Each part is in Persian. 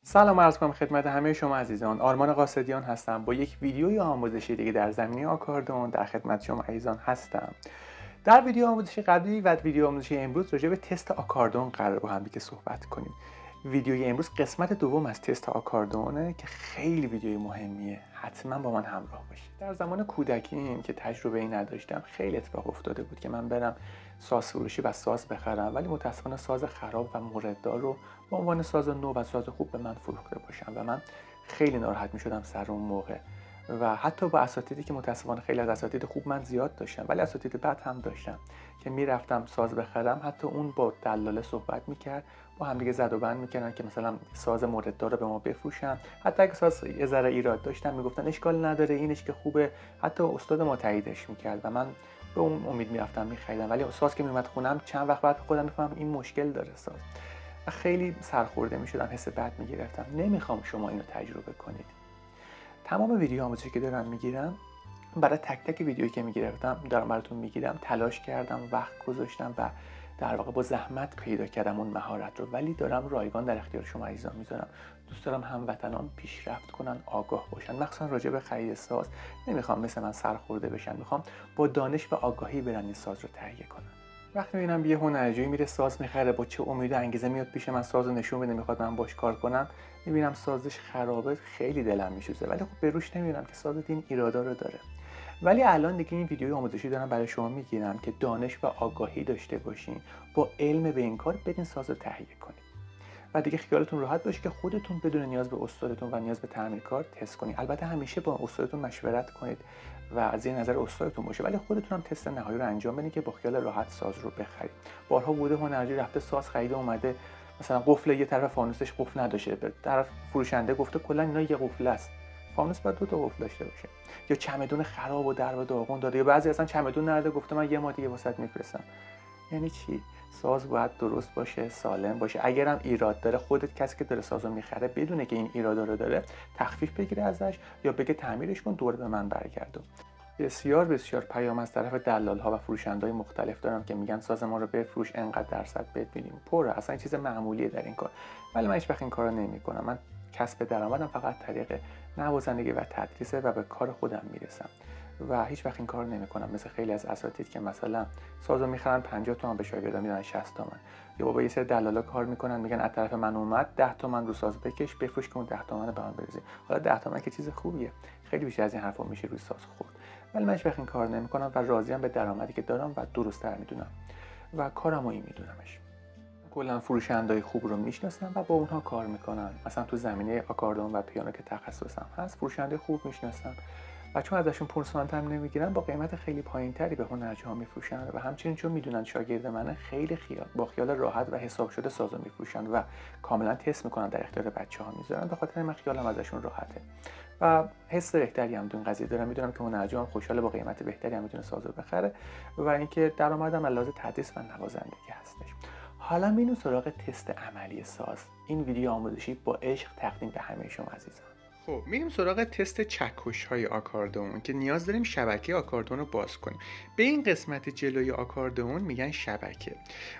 سلام عرض کنم خدمت همه شما عزیزان. آرمان قاصدیان هستم با یک ویدیوی آموزشی دیگه در زمینه آکاردئون در خدمت شما عزیزان هستم. در ویدیو آموزشی قبلی و ویدیو آموزشی امروز راجع به تست آکاردئون قرار با هم دیگه صحبت کنیم. ویدیوی امروز قسمت دوم از تست آکاردئونه که خیلی ویدیوی مهمیه. حتما با من همراه باشید. در زمان کودکیم که تجربه‌ای نداشتم خیلی اتفاق افتاده بود که من برم ساز فروشی و ساز بخرم، ولی متأسفانه ساز خراب و مورددار رو به عنوان ساز نو و ساز خوب به من فروخته باشم و من خیلی ناراحت می‌شدم سر اون موقع. و حتی با اساتیدی که متأسفانه خیلی از اساتید خوب من زیاد داشتم، ولی اساتید بد هم داشتم که میرفتم ساز بخرم، حتی اون با دلاله صحبت میکرد، با هم دیگه زد و بند میکردن که مثلا ساز مورددار رو به ما بفروشن. حتی اگه ساز یه ذره ایراد داشتن میگفتن اشکال نداره اینش که خوبه، حتی استاد ما تاییدش میکرد و من به اون امید میرفتم میخریدم. ولی ساز که میومد خونم چند وقت بعد خودم میفهمم این مشکل داره ساز و خیلی سرخورده میشدم، حس بد میگرفتم. نمیخوام شما اینو تجربه کنید. تمام ویدیو آموزشی که دارم میگیرم، برای تک تک ویدیویی که میگرفتم دارم براتون میگیرم، تلاش کردم، وقت گذاشتم و در واقع با زحمت پیدا کردم اون مهارت رو، ولی دارم رایگان در اختیار شما عزیزان میذارم. دوست دارم هموطنان پیشرفت کنن، آگاه باشن، مخصوصا راجع به خرید ساز. نمیخوام مثل من سرخورده بشن، میخوام با دانش و آگاهی برن این ساز رو تهیه کنن. وقتی میبینم یه هنرجویی میره ساز میخره، با چه امید و انگیزه میاد پیش من سازو نشون بده، میخواد من باش کار کنم، میبینم سازش خرابه، خیلی دلم میسوزه، ولی خب به روش نمیبینم که سازت این ایرادا رو داره. ولی الان دیگه این ویدیوی آموزشی دارم برای شما میگیرم که دانش و آگاهی داشته باشین، با علم به این کار برین سازو تهیه کنید و دیگه خیالتون راحت باشه که خودتون بدون نیاز به استادتون و نیاز به تعمیرکار تست کنید. البته همیشه با استادتون مشورت کنید و از زیر نظر استادتون باشه، ولی خودتون هم تست نهایی رو انجام بدید که با خیال راحت ساز رو بخرید. بارها بوده هنرجوی رفته ساز خریده، اومده مثلا قفل یه طرف فانوسش قفل نداشته، به طرف فروشنده گفته کلا اینا یه قفل است، فانوس باید دو تا قفل داشته باشه، یا چمدون خراب و در و داغون داده، یا بعضی اصلا چمدون نداده گفته من یه ماه دیگه واسط میفرستم. یعنی چی؟ ساز باید درست باشه، سالم باشه. اگرم ایراد داره، خودت کسی که داره سازو میخره بدونه که این ایرادا رو داره، تخفیف بگیره ازش یا بگه تعمیرش کن، دور به من برگردون. بسیار پیام از طرف دلال‌ها و فروشنده‌های مختلف دارم که میگن ساز ما رو بفروش، انقدر درصد بهت میدیم. پره، اصلا این چیز معمولیه در این کار. ولی من هیچ وقت این کارو نمی‌کنم. من کسب درآمدم فقط طریق نوازندگی و تدریسه و به کار خودم میرسم و هیچ وقت این کار نمی‌کنم مثل خیلی از اساتید که مثلا سازو میخرن 50 تومن به شاگردا میدن 60 تومن، یا بابا یه سری دلالا کار میکنن میگن از طرف من اومد 10 تومن رو ساز بکش بفروش که اون 10 تومن به من برسه. حالا 10 تومن که چیز خوبیه، خیلی بیشتر از این حرفا میشه روی ساز خورد. ولی من هیچ وقت این کار نمی‌کنم و راضیم به درآمدی که دارم و درست‌تر میدونم و کارمو این میدونمش. کلا فروشنده‌های خوب رو میشناسم و با اونها کار میکنم. مثلا تو زمینه آکاردئون و پیانو که تخصصم هست، فروشنده خوب میشناسم و چون ازشون پورسانت هم نمیگیرن، با قیمت خیلی پایینتری به هنرجوها میفروشن و همچنین چون میدونن شاگرد منه، خیلی با خیال راحت و حساب شده سازو میفروشن و کاملا تست میکنن، در اختیار بچه‌ها میذارن. به خاطر من خیالم ازشون راحته و حس بهتری هم تو این قضیه دارم. میدونم که هنرجو هم خوشحال با قیمت بهتری هم میتونه سازو بخره و اینکه درآمدم از لحاظ تدریس و نوازندگی هستش. حالا میریم سراغ تست عملی ساز. این ویدیو آموزشی با عشق تقدیم به همه شما عزیزان. خب میریم سراغ تست چکش های آکاردئون که نیاز داریم شبکه آکاردئون رو باز کنیم. به این قسمت جلوی آکاردئون میگن شبکه.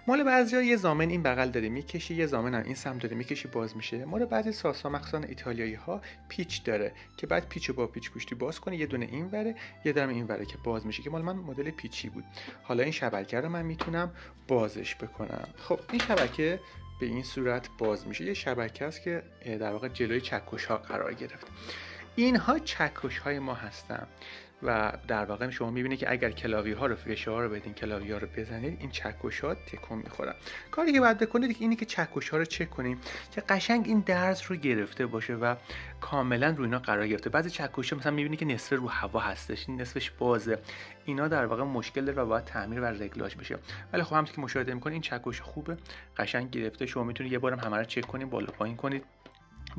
مال بعضیا یه زامن این بغل داره میکشی، یه زامن هم این سمت داره میکشی باز میشه. مال بعضی سازها مخصوصا ایتالیایی ها پیچ داره که بعد پیچو با پیچ گوشتی باز کنی، یه دونه این وره یه دونه این وره که باز میشه، که مال من مدل پیچی بود. حالا این شبکه رو من میتونم بازش بکنم. خب این شبکه به این صورت باز میشه. یه شبکه است که در واقع جلوی چکش ها قرار گرفت. اینها چکش های ما هستن و در واقع شما میبینید که اگر کلاویه ها رو فشار رو بدین، کلاویه ها رو بزنید، این چکش ها تکون میخورن. کاری که باید بکنید اینه که چکش ها رو چک کنیم که قشنگ این درز رو گرفته باشه و کاملا روی اینا قرار گرفته. بعضی چکش ها مثلا میبینید که نصف رو هوا هستش، نصفش بازه. اینا در واقع مشکل داره و باید تعمیر و رگلاژ بشه. ولی خب همونطور که مشاهده میکنید این چکش خوبه، قشنگ گرفته. شما میتونید یه بارم همه رو چک کنید، بالا پایین کنید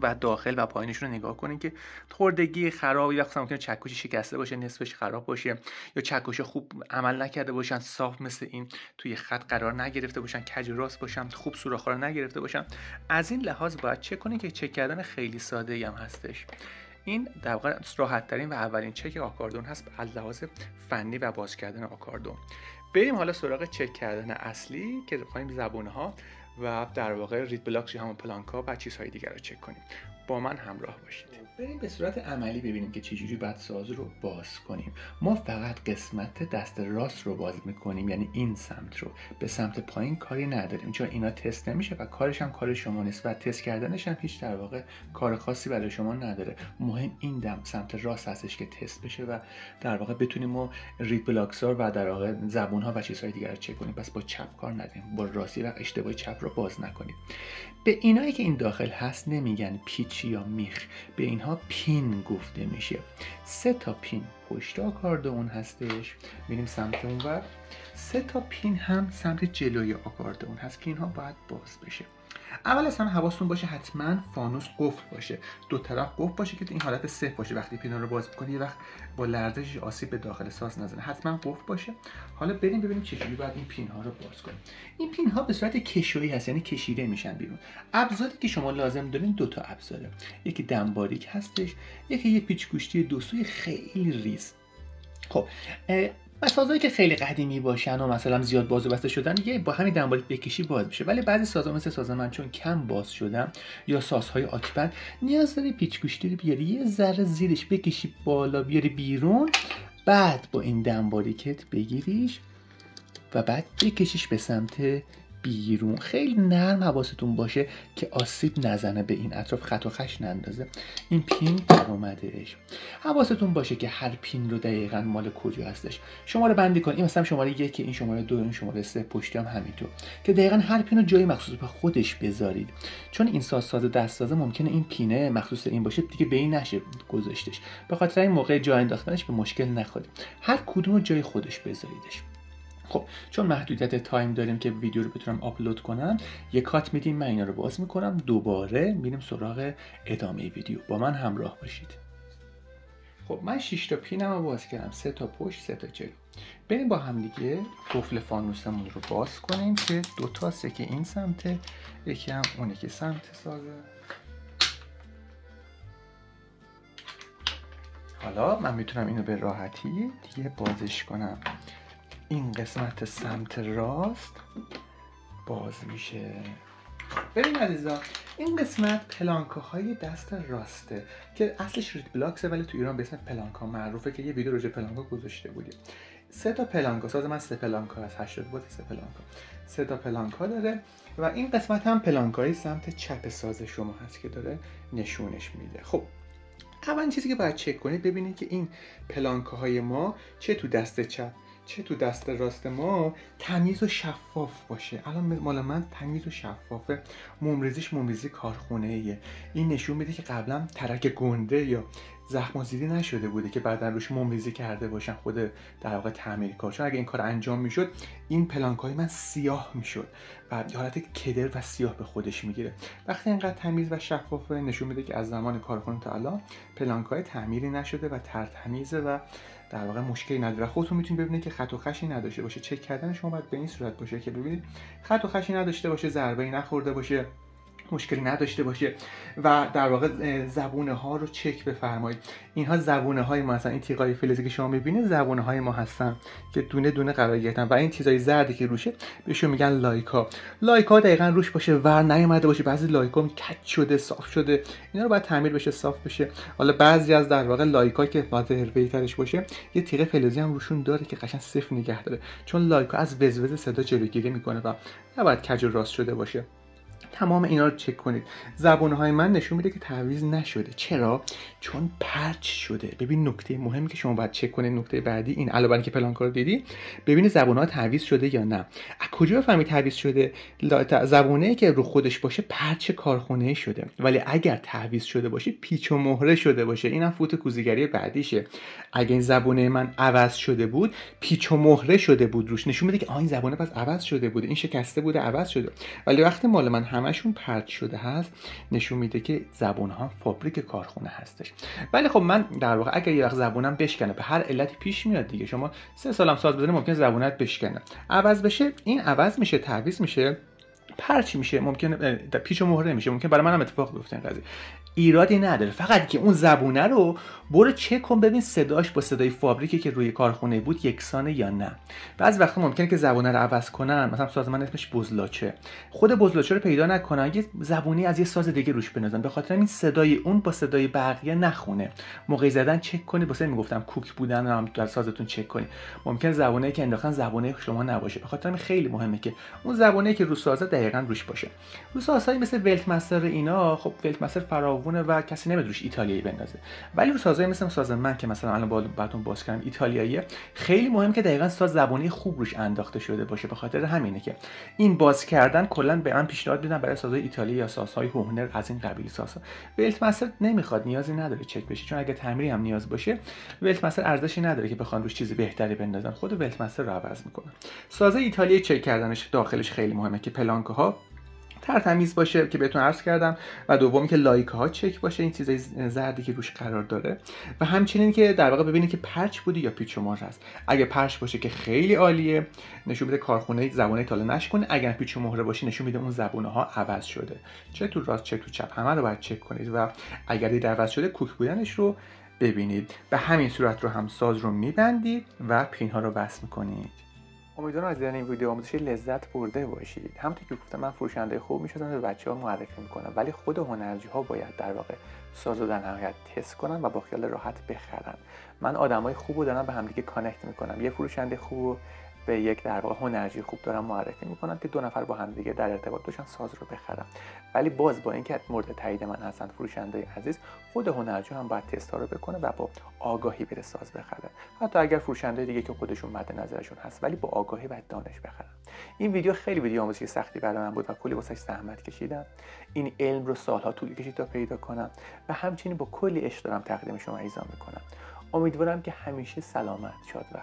و داخل و پایینشون رو نگاه کنین که خوردگی خراب، یا وقتی ممکنه چکش شکسته باشه، نصفش خراب باشه، یا چکش خوب عمل نکرده باشن، صاف مثل این توی خط قرار نگرفته باشن، کج راست باشن، خوب سوراخ‌ها رو نگرفته باشن. از این لحاظ باید چک کنین که چک کردن خیلی ساده‌ای هم هستش. این در واقع راحت ترین و اولین چک آکاردئون هست از لحاظ فنی و باز کردن آکاردئون. بریم حالا سراغ چک کردن اصلی که خواهیم زبون‌ها و در واقع رید بلاکس یا همون پلانکا و چیزهای دیگر رو چک کنیم. با من همراه باشید. بریم به صورت عملی ببینیم که چجوری باید ساز رو باز کنیم. ما فقط قسمت دست راست رو باز میکنیم، یعنی این سمت رو. به سمت پایین کاری نداریم چون اینا تست نمیشه و کارش هم کار شما نیست و تست کردنش هم هیچ در واقع کار خاصی برای شما نداره. مهم این سمت راست هستش که تست بشه و در واقع بتونیم ما رید بلاکسار و در واقع زبون ها و چیزهای دیگر رو چک کنیم. پس با چپ کار نداریم، با راستی و اشتباه چپ رو باز نکنید. به اینایی که این داخل هست نمیگن پیچ یا میخ، به اینها پین گفته میشه. 3 تا پین پشت آکاردئون هستش، میریم سمت اونور. 3 تا پین هم سمت جلوی آکاردئون هست که اینها باید باز بشه. اول از همه حواستون باشه حتما فانوس قفل باشه، دو طرف قفل باشه که این حالت صفر باشه. وقتی پینا رو باز می‌کنی یه وقت با لرزش آسیب به داخل ساز نزنه، حتما قفل باشه. حالا بریم ببینیم چجوری باید این پین ها رو باز کنیم. این پین ها به صورت کشویی هست، یعنی کشیده میشن بیرون. ابزاری که شما لازم دارین 2 تا ابزاره، یکی دم باریک هستش، یکی یه پیچ گوشتی دو سوی خیلی ریز. خب سازهایی که خیلی قدیمی باشن و مثلا زیاد باز و بسته شدن یه با همین دنبالیک بکشی باز میشه، ولی بعضی سازها مثل ساز من چون کم باز شدن یا سازهای آکبند نیاز داری پیچ گوشتی رو بیاری یه ذره زیرش بکشی بالا بیاری بیرون، بعد با این دنبالیکت بگیریش و بعد بکشیش به سمت بیرون. خیلی نرم حواستون باشه که آسیب نزنه به این اطراف، خط و خش نندازه. این پین در اومدهش. حواستون باشه که هر پین رو دقیقاً مال کجا هستش. شماره بندی کن. این مثلا شماره 1، این شماره 2، این شماره 3، پشتی هم همینطور، که دقیقاً هر پین رو جای مخصوص به خودش بذارید. چون این ساز دست سازه ممکنه این پینه مخصوص این باشه دیگه به این نشه گذاشتش. به خاطر این موقع جای انداختنش به مشکل نخورید. هر کدوم رو جای خودش بذاریدش. خب چون محدودیت تایم داریم که ویدیو رو بتونم آپلود کنم، یه کات میدیم، من اینا رو باز میکنم، دوباره میریم سراغ ادامه ویدیو. با من همراه باشید. خب من 6 تا پینم رو باز کردم، 3 تا پشت، 3 تا جلو. بریم با هم دیگه قفل فانوسمون رو باز کنیم که 2 تاست که این سمته، یکی هم اون یکی سمت سازه. حالا من میتونم اینو به راحتی دیگه بازش کنم. این قسمت سمت راست باز میشه. ببین عزیزان، این قسمت پلانکاهای دست راسته که اصلش رید بلاکسه ولی تو ایران به اسم پلانکا معروفه که یه ویدیو راجع پلانکا گذاشته بودیم. 3 تا پلانکا، ساز من 3 پلانکا از 80 بود، 3 پلانکا، 3 تا پلانکا داره و این قسمت هم پلانکای سمت چپ ساز شما هست که داره نشونش میده. خب اولین چیزی که باید چک کنید ببینید که این پلانکاهای ما چه تو دست چپ چه تو دست راست ما تمیز و شفاف باشه. الان مال من تمیز و شفافه، مومریزی کارخونه ایه. این نشون میده که قبلا ترک گنده یا زخم زیری نشده بوده که بعدن روش مومریزی کرده باشن خود در واقع تعمیرکار. چون اگه این کار انجام میشد این پلانکای من سیاه میشد و حالت کدر و سیاه به خودش میگیره. وقتی اینقدر تمیز و شفافه نشون میده که از زمان کارخونه تا الان پلانکای تعمیری نشده و ترتمیزه و در واقع مشکلی نداره. خودتون میتونید ببینید که خط و خشی نداشته باشه. چک کردن شما باید به این صورت باشه که ببینید خط و خشی نداشته باشه، ضربه‌ای نخورده باشه، مشکلی نداشته باشه و در واقع زبونه ها رو چک بفرمایید. اینها زبونه های ما هستن. این تیغای فلزی که شما میبینید زبونه های ما هستن که دونه دونه قرار گرفتن و این چیزای زردی که روشه بهشون میگن لایکا. لایکا دقیقاً روش باشه، ور نیومده باشه. بعضی لایکا کج شده، صاف شده، اینا رو باید تعمیر بشه، صاف بشه. حالا بعضی از در واقع لایکا که باید حرفه‌ای ترش باشه یه تیغ فلزی هم روشون داره که قشنگ صفر نگه داره، چون لایکا از وزوز صدا جلوگیری میکنه و نباید کج و راست شده باشه. تمام اینا رو چک کنید. زبونه های من نشون میده که تعویض نشده. چرا؟ چون پرچ شده. ببین نکته مهمی که شما باید چک کنید، نکته بعدی این، علاوه بر اینکه پلانکا رو دیدی ببینید زبونه ها تعویض شده یا نه. از کجا بفهمید تعویض شده؟ زبونه‌ای که رو خودش باشه پرچ کارخونه‌ای شده، ولی اگر تعویض شده باشه پیچ و مهره شده باشه. اینم فوت کوزه‌گری بعدیشه. اگه این زبونه من عوض شده بود پیچ و مهره شده بود روش، نشون میده که این زبونه پس عوض شده بوده، این شکسته بوده عوض شده. ولی وقتی مال من همشون پرچ شده هست نشون میده که زبون ها فابریک کارخونه هستش. ولی خب من در واقع اگر یه وقت زبونم بشکنه، به هر علتی پیش میاد دیگه، شما 3 سالم ساز بزنید ممکنه زبونت بشکنه، عوض بشه، این عوض میشه، تعویض میشه، پرچ میشه، ممکنه پیچ و مهره میشه. ممکن برای منم اتفاق بیفته این قضیه. ایرادی نداره، فقط که اون زبونه رو برو چک کن ببین صداش با صدای فابریکی که روی کارخونه بود یکسانه یا نه. بعضی وقتا ممکنه که زبونه رو عوض کنن، مثلا سازمان اسمش بزلاچه، خود بزلاچه رو پیدا نکنن، یه زبونی از یه ساز دیگه روش بنازن، به خاطر این صدای اون با صدای بقیه نخونه. موقع زدن چک کنید، واسه میگفتم کوک بودن رو هم در سازتون چک کنید. ممکن زبونه‌ای که انداختن زبونه شما نباشه، به خاطر این خیلی مهمه که اون زبونه‌ای که رو سازه دقیقاً روش باشه. رو سازهای مثل ولتمستر اینا، خب ولتمستر فراوونه و کسی نمیاد روش ایتالیایی بندازه، ولی رو سازهای مثل ساز من که مثلا الان براتون باز کردم ایتالیاییه، خیلی مهم که دقیقاً ساز زبونی خوب روش انداخته شده باشه. به خاطر همینه که این باز کردن کلا به من پیشنهاد میدن برای سازهای ایتالیایی یا سازهای هومنر از این قبیل سازها. ولتمستر نمیخواد، نیازی نداره چک بشه، چون اگه تعمیری هم نیاز باشه ولتمستر ارزشی نداره که بخوان روش چیز بهتری بندازن، خود ولتمستر رو عوض میکنه. سازهای ایتالیایی چک کردنش داخلش خیلی مهمه که پلانک‌ها ترتمیز باشه که بهتون عرض کردم، و دومی که لایکه ها چک باشه، این چیزای زردی که روش قرار داره، و همچنین که در واقع ببینید که پرچ بوده یا پیچ و مهر هست. اگه پرچ باشه که خیلی عالیه، نشون میده کارخونه زبونه تا نش کنه. اگر پیچ و مهره باشه نشون میده اون زبونه ها عوض شده، چه تو راست چه تو چپ، همه رو باید چک کنید و اگر دید عوض شده کوک بودنش رو ببینید. به همین صورت رو هم ساز رو میبندید و پین ها رو وصل میکنید. امیدوارم از دیدن این ویدیو آموزشی لذت برده باشید. همونطور که گفتم من فروشنده خوب میشدم به بچه‌ها معرفی میکنم، ولی خود هنرجوها باید در واقع سازو در نهایت تست کنن و با خیال راحت بخرن. من آدمای خوبو دارم به همدیگه کانکت میکنم، یه فروشنده خوب به یک در واقع هنرجوی خوب دارم معرفی میکنم که دو نفر با همدیگه در ارتباط باشن ساز رو بخرن. ولی باز با اینکه مورد تایید من هستن فروشنده عزیز، خود هنرجو هم باید تست ها رو بکنه و با آگاهی بره ساز بخره. حتی اگر فروشنده دیگه که خودشون مد نظرشون هست، ولی با آگاهی و دانش بخرن. این ویدیو خیلی ویدیو آموزشی سختی برای من بود و کلی واسش زحمت کشیدم. این علم رو سالها طول کشید تا پیدا کنم و همچنین با کلی عشق دارم تقدیم شما عزیزان میکنم. امیدوارم که همیشه سلامت، شاد و